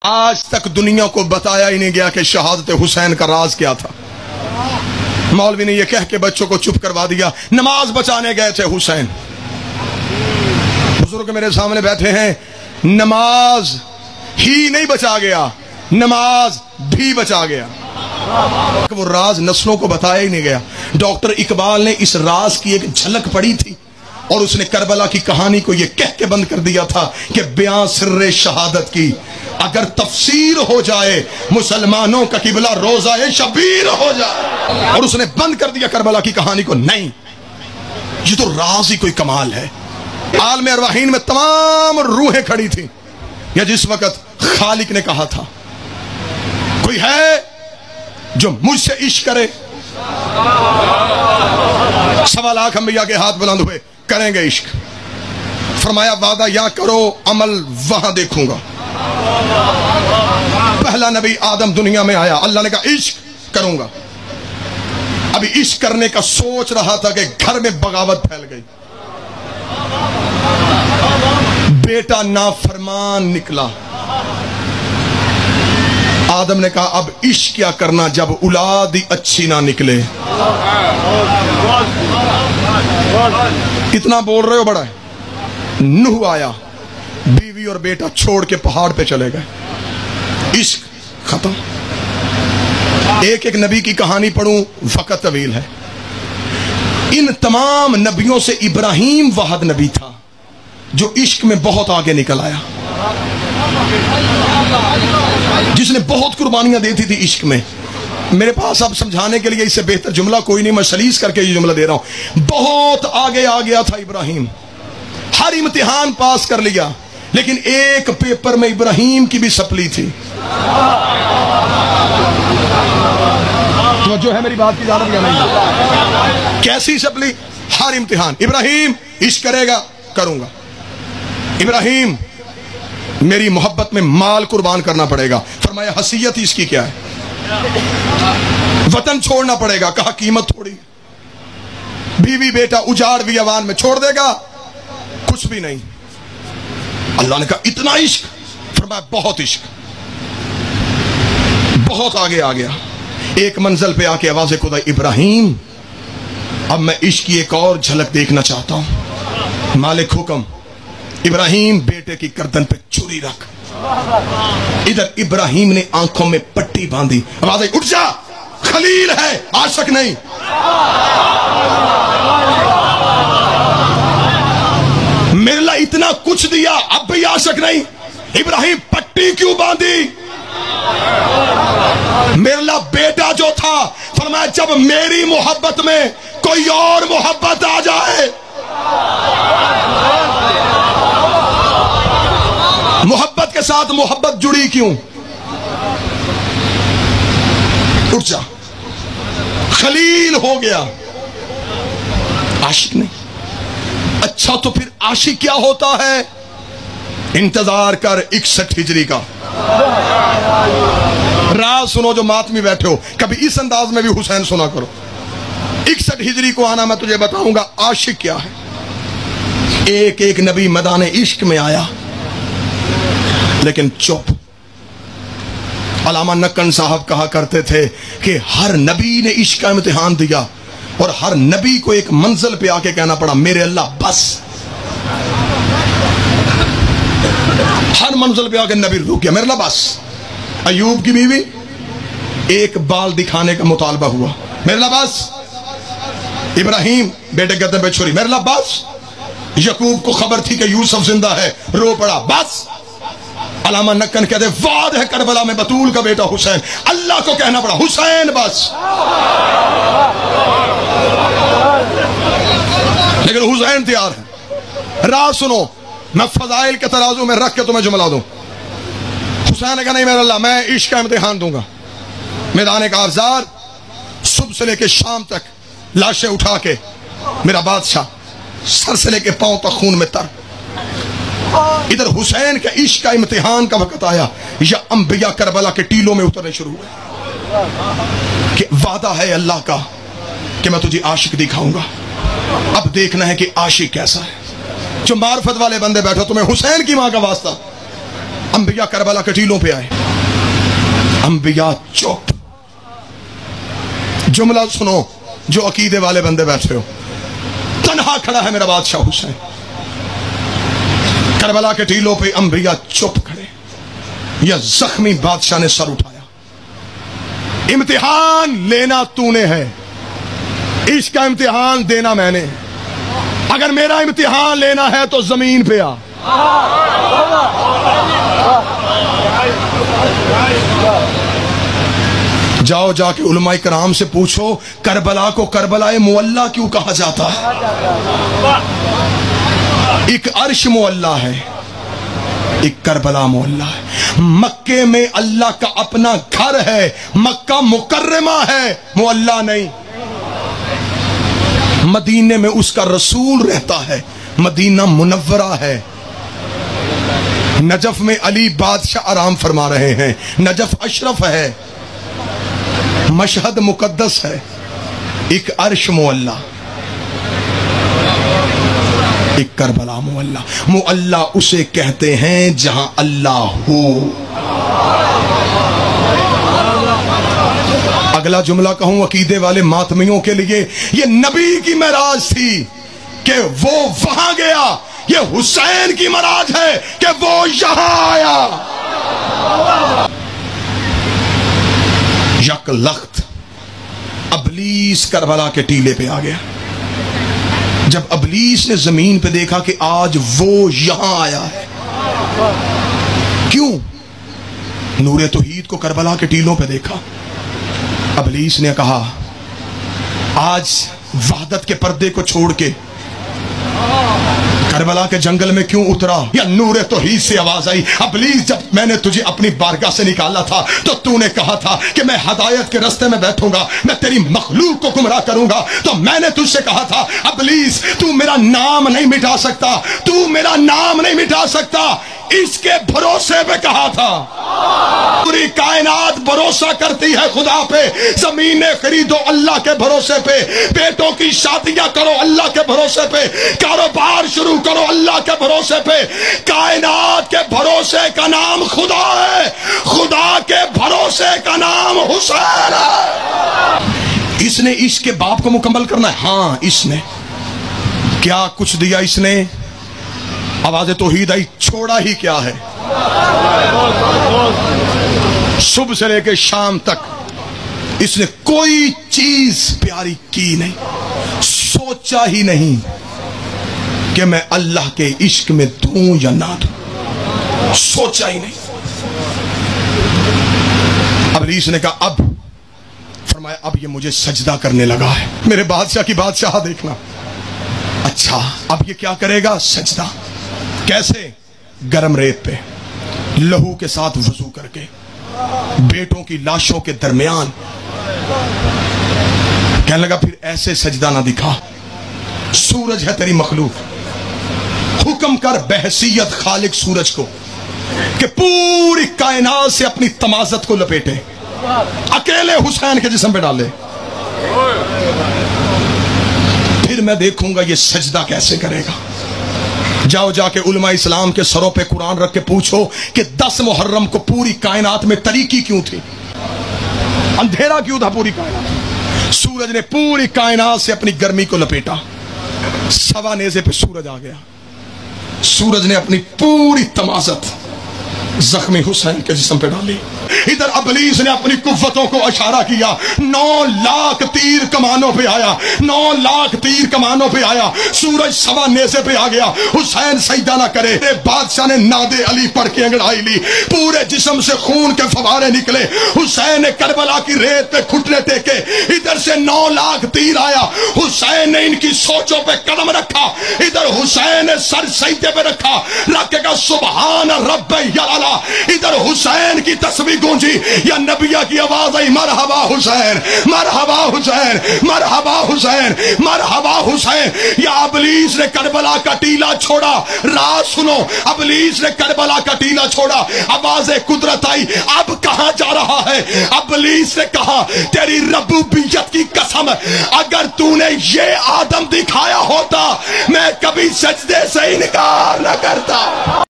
آج تک دنیا کو بتایا ہی نہیں گیا کہ شہادت حسین کا راز کیا تھا۔ مولوی نے یہ کہہ کے بچوں کو چپ کروا دیا، نماز بچانے گئے تھے حسین۔ بزرگ میرے سامنے بیٹھے ہیں، نماز ہی نہیں بچا گیا، نماز بھی بچا گیا۔ وہ راز نسلوں کو بتایا ہی نہیں گیا۔ ڈاکٹر اقبال نے اس راز کی ایک جھلک پڑی تھی اور اس نے کربلا کی کہانی کو یہ کہہ کے بند کر دیا تھا کہ بیاں سر شہادت کی اگر تفسیر ہو جائے مسلمانوں کا قبلہ روزہ شبیر ہو جائے، اور اس نے بند کر دیا کربلا کی کہانی کو۔ نہیں، یہ تو راز ہی کوئی کمال ہے۔ عالم ارواحین میں تمام روحیں کھڑی تھیں، یا جس وقت خالق نے کہا تھا کوئی ہے جو مجھ سے عشق کرے، 1.25 لاکھ انبیاء کے ہاتھ بلند ہوئے، کریں گے عشق۔ فرمایا وعدہ یا کرو، عمل وہاں دیکھوں گا۔ پہلا نبی آدم دنیا میں آیا، اللہ نے کہا عشق کروں گا۔ ابھی عشق کرنے کا سوچ رہا تھا کہ گھر میں بغاوت پھیل گئی، بیٹا نافرمان نکلا۔ آدم نے کہا اب عشق کیا کرنا جب اولاد ہی اچھی نہ نکلے۔ کتنا بول رہے ہو بڑا ہے۔ نوح آیا، بیوی اور بیٹا چھوڑ کے پہاڑ پہ چلے گئے، عشق ختم۔ ایک ایک نبی کی کہانی پڑھوں وقت طویل ہے۔ ان تمام نبیوں سے ابراہیم واحد نبی تھا جو عشق میں بہت آگے نکل آیا، جس نے بہت قربانیاں دی تھی عشق میں۔ میرے پاس اب سمجھانے کے لیے اس سے بہتر جملہ کوئی نہیں، میں سلیس کر کے یہ جملہ دے رہا ہوں۔ بہت آگے آ گیا تھا ابراہیم، ہر امتحان پاس کر لیا، لیکن ایک پیپر میں ابراہیم کی بھی سپلی تھی۔ توجہ ہے میری بات کی جانب یا نہیں؟ کیسی سپلی؟ ہر امتحان ابراہیم عشق کرے گا، کروں گا۔ ابراہیم میری محبت میں مال قربان کرنا پڑے گا، فرمایا حیثیت اس کی کیا ہے؟ وطن چھوڑنا پڑے گا، کہا قیمت تھوڑی۔ بیوی بیٹا اجاڑ بیابان میں چھوڑ دے گا، کچھ بھی نہیں۔ اللہ نے کہا اتنا عشق؟ فرمایا بہت عشق، بہت آگے آ گیا۔ ایک منزل پہ آ کے آواز خدا ابراہیم اب میں عشق کی ایک اور جھلک دیکھنا چاہتا ہوں۔ مالک حکم، ابراہیم بیٹے کی گردن پہ چھری رکھ۔ ادھر ابراہیم نے آنکھوں میں پٹی باندھی، آواز آئی اٹھ جا، خلیل ہے عاشق نہیں۔ میرے لئے اتنا کچھ دیا اب بھی عاشق نہیں، ابراہیم پٹی کیوں باندھی؟ میرے لئے بیٹا جو تھا، فرمایا جب میری محبت میں کوئی اور محبت آ جائے، محبت کے ساتھ محبت جڑی کیوں؟ اٹھ جا، خلیل ہو گیا، عاشق نہیں۔ اچھا تو پھر عاشق کیا ہوتا ہے؟ انتظار کر 61 ہجری کا راز سنو۔ جو ماتمی بیٹھے ہو کبھی اس انداز میں بھی حسین سنا کرو۔ 61 ہجری کو آنا، میں تجھے بتاؤں گا عاشق کیا ہے۔ ایک ایک نبی میدان عشق میں آیا، لیکن چپ۔ علامہ نکن صاحب کہا کرتے تھے کہ ہر نبی نے عشق کا امتحان دیا اور ہر نبی کو ایک منزل پہ آ کے کہنا پڑا میرے اللہ بس۔ ہر منزل پہ آ کے نبی رک گیا، میرے اللہ بس۔ ایوب کی بیوی ایک بال دکھانے کا مطالبہ ہوا، میرے اللہ بس۔ ابراہیم بیٹے گردن پہ چھری، میرے اللہ بس۔ یعقوب کو خبر تھی کہ یوسف زندہ ہے، رو پڑا، بس۔ علامہ نکن کہتے وعد ہے کربلا میں بطول کا بیٹا حسین، اللہ کو کہنا پڑا حسین بس۔ لیکن حسین تیار ہے۔ راز سنو، میں فضائل کے ترازو میں رکھ کے تمہیں جملہ دوں۔ حسین نے کہا نہیں میرے اللہ، میں عشق کا امتحان دوں گا۔ میدان کارزار صبح سے لے کے شام تک لاشیں اٹھا کے میرا بادشاہ سر سے لے کے پاؤں تک خون میں تر۔ ادھر حسین کے عشق کا امتحان کا وقت آیا، یا انبیاء کربلا کے ٹیلوں میں اترنے شروع ہوئے کہ وعدہ ہے اللہ کا کہ میں تجھے عاشق دکھاؤں گا۔ اب دیکھنا ہے کہ عاشق کیسا ہے۔ جو معرفت والے بندے بیٹھو، تمہیں حسین کی ماں کا واسطہ، अंबिया करबला के टीलों पे आए, अंबिया चुप। जुमला सुनो जो अकीदे वाले बंदे बैठे हो, तन्हा खड़ा है मेरा बादशाह हुसैन, करबला के टीलों पे अंबिया चुप खड़े। यह जख्मी बादशाह ने सर उठाया, इम्तिहान लेना तूने है, इसका इम्तिहान देना मैंने। अगर मेरा इम्तिहान लेना है तो जमीन पे आ। जाओ जाके उलमाए कराम से पूछो, करबला को करबलाए मुअल्ला क्यों कहा जाता है? एक अर्श मुअल्ला है, एक करबला मुअल्ला है। मक्के में अल्लाह का अपना घर है, मक्का मुकर्रमा है, मुअल्ला नहीं। मदीने में उसका रसूल रहता है, मदीना मुनव्वरा है। नजफ में अली बादशाह आराम फरमा रहे हैं, नजफ अशरफ है, मशहद मुकद्दस है। एक अर्श मुअल्ला, एक करबला मुअल्ला। मुअल्ला उसे कहते हैं जहां अल्लाह हो। अगला जुमला कहूं अकीदे वाले मातमियों के लिए, ये नबी की मेराज थी कि वो वहां गया, ये हुसैन की मेराज है कि वो यहां आया। यक लख्त अबलीस करबला के टीले पे आ गया। जब अबलीस ने जमीन पे देखा कि आज वो यहां आया है, क्यों? नूरे तौहीद को करबला के टीलों पे देखा। अबलीस ने कहा, आज वहदत के पर्दे को छोड़ के करबला के जंगल में क्यों उतरा? या नूरे तौहीद से आवाज आई, अबलीस जब मैंने तुझे अपनी बारगाह से निकाला था तो तूने कहा था कि मैं हदायत के रास्ते में बैठूंगा, मैं तेरी मखलूक को गुमराह करूंगा। तो मैंने तुझसे कहा था, अबलीस तू मेरा नाम नहीं मिटा सकता, तू मेरा नाम नहीं मिटा सकता। इसके भरोसे पे कहा था। पूरी कायनात भरोसा करती है खुदा पे, जमीनें खरीदो अल्लाह के भरोसे पे, बेटों की शादियां करो अल्लाह के भरोसे पे, कारोबार शुरू करो अल्लाह के भरोसे पे। कायनात के भरोसे का नाम खुदा है, खुदा के भरोसे का नाम हुसैन है। इसने इसके बाप को मुकम्मल करना है। हाँ, इसने क्या कुछ दिया? इसने आवाज़ तौहीद आई, छोड़ा ही क्या है। सुबह से लेकर शाम तक इसने कोई चीज प्यारी की नहीं, सोचा ही नहीं कि मैं अल्लाह के इश्क में दूं या ना दूं, सोचा ही नहीं। अबलीस ने कहा, अब फरमाया, अब ये मुझे सजदा करने लगा है। मेरे बादशाह की बादशाह देखना। अच्छा, अब ये क्या करेगा? सजदा। कैसे? गरम रेत पे लहू के साथ वजू करके, बेटों की लाशों के दरमियान। कहने लगा, फिर ऐसे सजदा ना दिखा, सूरज है तेरी मखलूक, हुक्म कर बहसीयत खालिक सूरज को कि पूरी कायनात से अपनी तमाजत को लपेटे, अकेले हुसैन के जिस्म पे डाले, फिर मैं देखूंगा ये सजदा कैसे करेगा। जाओ जाके उलमा इस्लाम के सरों पे कुरान रख के पूछो कि 10 मुहर्रम को पूरी कायनात में तरीकी क्यों थी, अंधेरा क्यों था पूरी कायनात? सूरज ने पूरी कायनात से अपनी गर्मी को लपेटा, सवा नेज़े पे सूरज आ गया। सूरज ने अपनी पूरी तमाजत जख्मी हुसैन के जिस्म पे डाली। इधर अबलीस ने अपनी कुव्वतों को इशारा किया, 9 लाख तीर कमानों पे आया, 9 लाख तीर कमानों पे आया। सूरज सवा नेज़े पे आ गया, हुसैन सजदा ना करे। बादशाह ने नादे अली पढ़ के अंगड़ाई ली, पूरे जिस्म से खून के फवारे निकले। हुसैन ने करबला की रेत पे घुटने टेके, इधर से 9 लाख तीर आया। हुसैन ने इनकी सोचों पे कदम रखा, इधर हुसैन ने सर सजदे पे रखा, रख के कहा सुबहान रब्बे यला। इधर हुसैन की तस्वीर गूंजी, या नबिया की आवाज आई, मरहबा हुसैन, मरहबा हुसैन, मरहबा हुसैन, मरहबा हुसैन। या अबलीस ने करबला का टीला छोड़ा। राज सुनो, अबलीस ने करबला का टीला छोड़ा, आवाज़े कुदरत आई, अब कहां जा रहा है? अबलीस ने कहा, तेरी रब्बूबियत की कसम, अगर तूने ये आदम दिखाया होता मैं कभी सजदे से इनकार न करता।